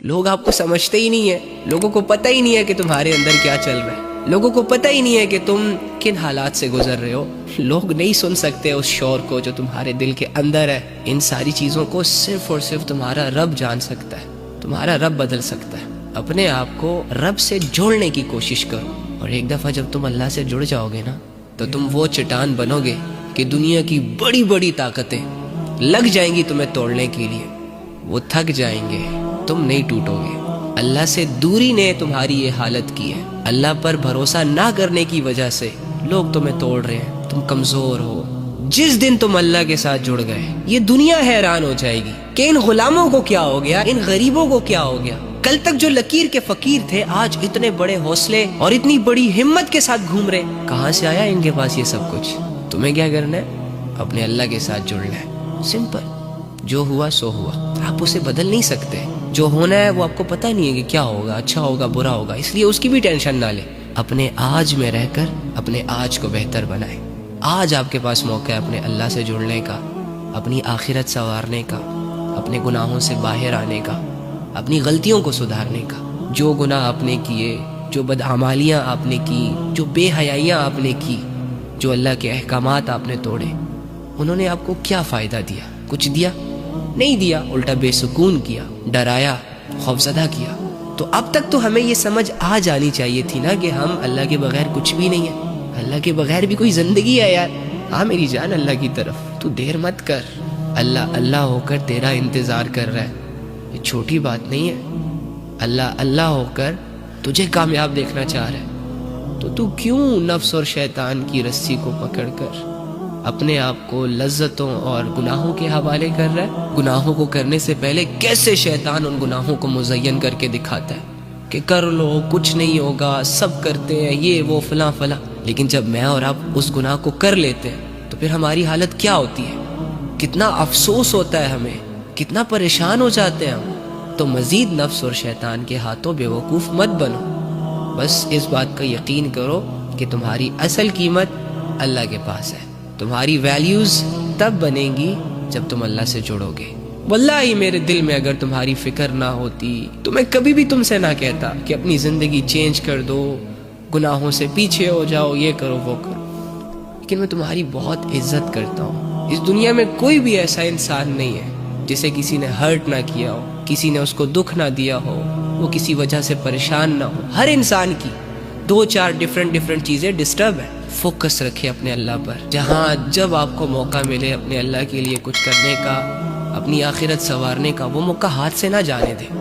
لوگ آپ کو سمجھتے ہی نہیں ہیں، لوگوں کو پتہ ہی نہیں ہے کہ تمہارے اندر کیا چل رہا ہے، لوگوں کو پتہ ہی نہیں ہے کہ تم کن حالات سے گزر رہے ہو. لوگ نہیں سن سکتے اس شور کو جو تمہارے دل کے اندر ہے. ان ساری چیزوں کو صرف اور صرف تمہارا رب جان سکتا ہے، تمہارا رب بدل سکتا ہے. اپنے آپ کو رب سے جوڑنے کی کوشش کرو، اور ایک دفعہ جب تم اللہ سے جڑ جاؤ گے نا تو تم وہ چٹان بنو گے کہ دنیا کی بڑی بڑی طاقتیں لگ جائیں گی تمہیں توڑنے کے لیے، وہ تھک جائیں گے، تم نہیں ٹوٹو گے. اللہ سے دوری نے تمہاری یہ حالت کی ہے. اللہ پر بھروسہ نہ کرنے کی وجہ سے لوگ تمہیں توڑ رہے ہیں، تم کمزور ہو. جس دن تم اللہ کے ساتھ جڑ گئے یہ دنیا حیران ہو جائے گی کہ ان غلاموں کو کیا ہو گیا، ان غریبوں کو کیا ہو گیا. کل تک جو لکیر کے فقیر تھے آج اتنے بڑے حوصلے اور اتنی بڑی ہمت کے ساتھ گھوم رہے. کہاں سے آیا ان کے پاس یہ سب کچھ؟ تمہیں کیا کرنا ہے؟ اپنے اللہ کے ساتھ جڑنا ہے. سمپل. جو ہوا سو ہوا، آپ اسے بدل نہیں سکتے. جو ہونا ہے وہ آپ کو پتہ نہیں ہے کہ کیا ہوگا، اچھا ہوگا برا ہوگا، اس لیے اس کی بھی ٹینشن نہ لیں. اپنے آج میں رہ کر اپنے آج کو بہتر بنائیں. آج آپ کے پاس موقع ہے اپنے اللہ سے جڑنے کا، اپنی آخرت سنوارنے کا، اپنے گناہوں سے باہر آنے کا، اپنی غلطیوں کو سدھارنے کا. جو گناہ آپ نے کیے، جو بدعمالیاں آپ نے کی، جو بے حیائیاں آپ نے کی، جو اللہ کے احکامات آپ نے توڑے، انہوں نے آپ کو کیا فائدہ دیا؟ کچھ دیا؟ نہیں دیا. الٹا بے سکون کیا، ڈرایا، خوفزدہ کیا. تو اب تک تو ہمیں یہ سمجھ آ جانی چاہیے تھی نا کہ ہم اللہ کے بغیر کچھ بھی نہیں ہیں. اللہ کے بغیر بھی کوئی زندگی ہے یار. ہاں میری جان اللہ کی طرف تو دیر مت کر. اللہ اللہ ہو کر تیرا انتظار کر رہا ہے، یہ چھوٹی بات نہیں ہے. اللہ اللہ ہو کر تجھے کامیاب دیکھنا چاہ رہا ہے. تو کیوں نفس اور شیطان کی رسی کو پکڑ کر اپنے آپ کو لذتوں اور گناہوں کے حوالے کر رہا ہے؟ گناہوں کو کرنے سے پہلے کیسے شیطان ان گناہوں کو مزین کر کے دکھاتا ہے کہ کر لو، کچھ نہیں ہوگا، سب کرتے ہیں یہ وہ فلاں فلاں. لیکن جب میں اور آپ اس گناہ کو کر لیتے ہیں تو پھر ہماری حالت کیا ہوتی ہے؟ کتنا افسوس ہوتا ہے ہمیں، کتنا پریشان ہو جاتے ہیں ہم. تو مزید نفس اور شیطان کے ہاتھوں بے وقوف مت بنو. بس اس بات کا یقین کرو کہ تمہاری اصل قیمت اللہ کے پاس ہے. تمہاری ویلیوز تب بنیں گی جب تم اللہ سے جڑو گے. واللہ میرے دل میں اگر تمہاری فکر نہ ہوتی تو میں کبھی بھی تم سے نہ کہتا کہ اپنی زندگی چینج کر دو، گناہوں سے پیچھے ہو جاؤ، یہ کرو وہ کرو. لیکن میں تمہاری بہت عزت کرتا ہوں. اس دنیا میں کوئی بھی ایسا انسان نہیں ہے جسے کسی نے ہرٹ نہ کیا ہو، کسی نے اس کو دکھ نہ دیا ہو، وہ کسی وجہ سے پریشان نہ ہو. ہر انسان کی 2-4 ڈیفرنٹ چیزیں ڈسٹرب ہیں. فوکس رکھے اپنے اللہ پر. جہاں جب آپ کو موقع ملے اپنے اللہ کے لیے کچھ کرنے کا، اپنی آخرت سنوارنے کا، وہ موقع ہاتھ سے نہ جانے دیں.